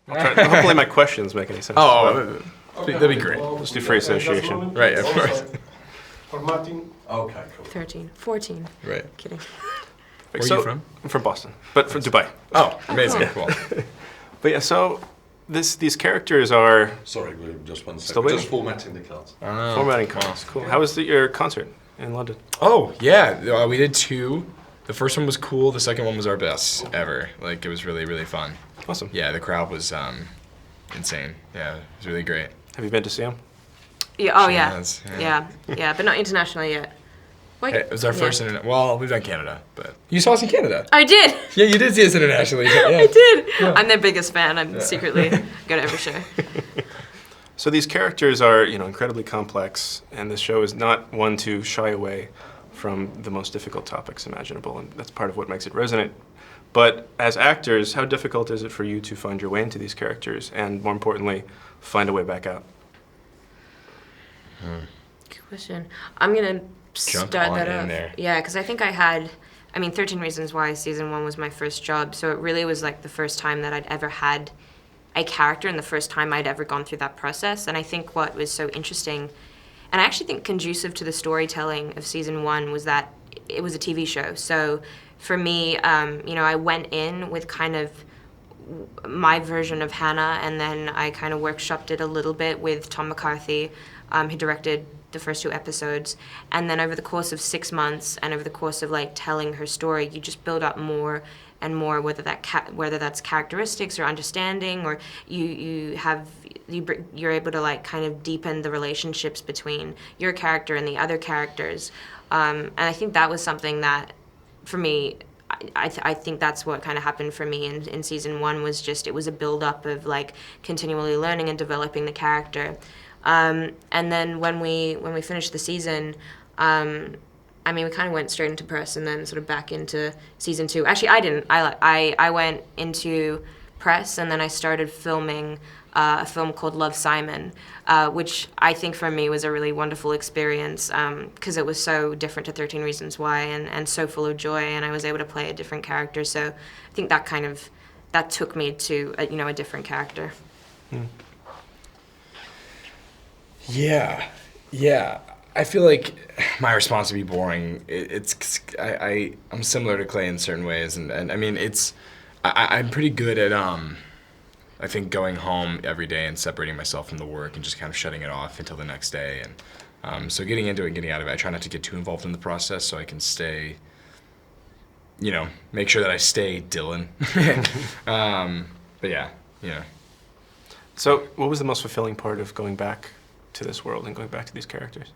Hopefully my questions make any sense. Oh, that'd be great. Let's do free association. Right, of course. Formatting. Okay, cool. 13, 14. Right. Kidding. Where are you from? I'm from Boston, but from Dubai. Oh, amazing. Cool. But yeah, so these characters are Sorry, William, just one second. Still We're waiting? just formatting the cards. formatting cards. Cool. How was your concert in London? Oh, yeah. We did 2. The first one was cool. The second one was our best ever. Like, it was really, really fun. Awesome. Yeah, the crowd was insane. Yeah, it was really great. Have you been to see them? Yeah. Oh, She yeah. has, Yeah, but not internationally yet. Like, It was our first internet. Well, we've done Canada, but you saw us in Canada. I did. Yeah, you did see us internationally. Yeah. I did. Yeah. I'm their biggest fan. I'm secretly go to every show. So these characters are, incredibly complex, and this show is not one to shy away from the most difficult topics imaginable, and that's part of what makes it resonant. But as actors, how difficult is it for you to find your way into these characters, and more importantly, find a way back out? Good question. I'm gonna Jump start on that in off. there. Yeah, because I think I had, 13 Reasons Why season 1 was my first job, so it really was like the first time that I'd ever had a character and the first time I'd ever gone through that process. And I think what was so interesting, and I actually think conducive to the storytelling of season 1, was that it was a TV show. So for me, I went in with kind of my version of Hannah, and then I kind of workshopped it a little bit with Tom McCarthy, who directed the first 2 episodes. And then over the course of 6 months and over the course of like telling her story, you just build up more and more, whether that's characteristics or understanding, or you're able to like kind of deepen the relationships between your character and the other characters. And I think that was something that, for me, I think that's what kind of happened for me in season 1, was just, it was a build-up of like continually learning and developing the character. And then when we finished the season, we kind of went straight into press and then sort of back into season 2. Actually, I didn't. I went into press and then I started filming a film called Love, Simon, which I think for me was a really wonderful experience because it was so different to 13 Reasons Why and so full of joy, and I was able to play a different character. So I think that took me to a different character. Yeah. I feel like my response would be boring. I'm similar to Clay in certain ways, and I mean I'm pretty good at I think going home every day and separating myself from the work and just kind of shutting it off until the next day, and so getting into it and getting out of it. I try not to get too involved in the process so I can stay, make sure that I stay Dylan. But yeah. So what was the most fulfilling part of going back to this world and going back to these characters?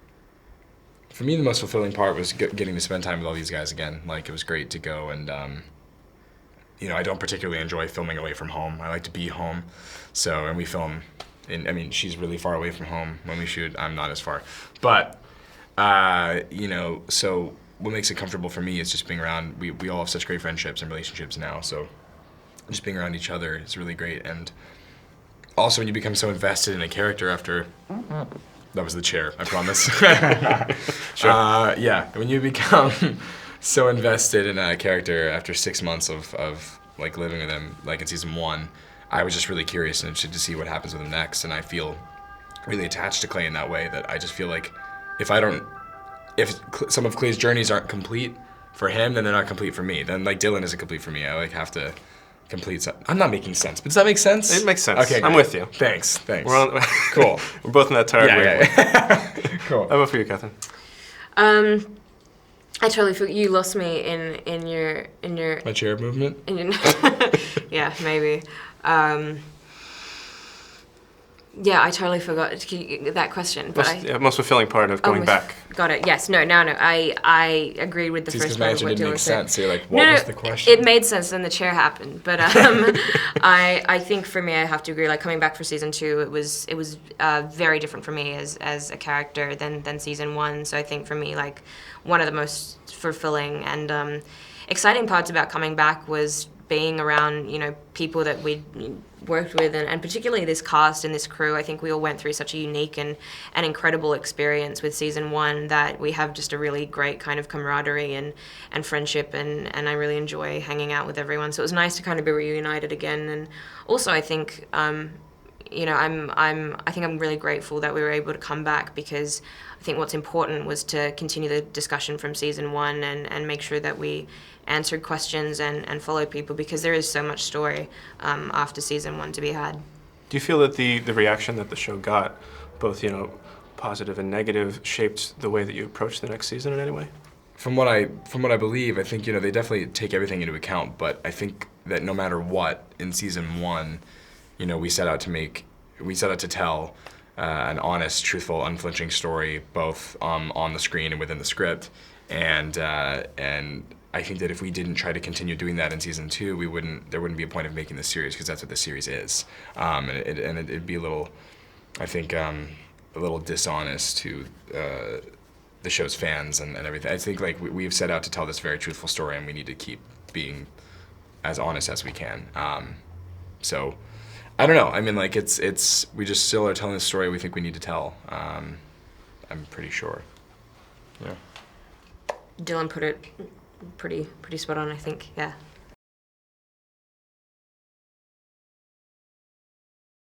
For me, the most fulfilling part was getting to spend time with all these guys again. Like, it was great to go and, I don't particularly enjoy filming away from home. I like to be home. So, and we film she's really far away from home when we shoot. I'm not as far. But, so what makes it comfortable for me is just being around. We all have such great friendships and relationships now. So just being around each other is really great. And also when you become so invested in a character after... That was the chair, I promise. Sure. When you become so invested in a character after 6 months of like living with him, like in season 1, I was just really curious and interested to see what happens with him next, and I feel really attached to Clay in that way, that I just feel like if some of Clay's journeys aren't complete for him, then they're not complete for me. Then like Dylan isn't complete for me. I like have to complete. I'm not making sense, but does that make sense? It makes sense. Okay, I'm with you. Thanks. Cool. We're both in that tired wavelength. Yeah. Cool. How about for you, Katherine? I totally forgot. You lost me in your My chair movement? Yeah, maybe. I totally forgot that question. But Most fulfilling part of going back. Got it. Yes. No. I agreed with the It's first because my part of answer what didn't Dylan make said. sense. So you're like, what was the question? It made sense, then the chair happened. But I think for me, I have to agree. Like coming back for season 2, it was very different for me as a character than season 1. So I think for me, like one of the most fulfilling and exciting parts about coming back was being around, people that we worked with, and particularly this cast and this crew. I think we all went through such a unique and incredible experience with season 1 that we have just a really great kind of camaraderie and friendship, and I really enjoy hanging out with everyone. So it was nice to kind of be reunited again. And also I think, I think I'm really grateful that we were able to come back, because I think what's important was to continue the discussion from season 1 and make sure that we answered questions and followed people, because there is so much story after season 1 to be had. Do you feel that the reaction that the show got, both positive and negative, shaped the way that you approach the next season in any way? From what I believe, I think they definitely take everything into account. But I think that no matter what, in season 1, we set out to tell an honest, truthful, unflinching story, both on the screen and within the script. And I think that if we didn't try to continue doing that in season 2, there wouldn't be a point of making this series, because that's what the series is. And it'd be a little, I think, a little dishonest to the show's fans and everything. I think we've set out to tell this very truthful story, and we need to keep being as honest as we can. So I don't know. I mean, we just still are telling the story we think we need to tell. I'm pretty sure. Yeah. Dylan put it pretty spot on, I think. Yeah.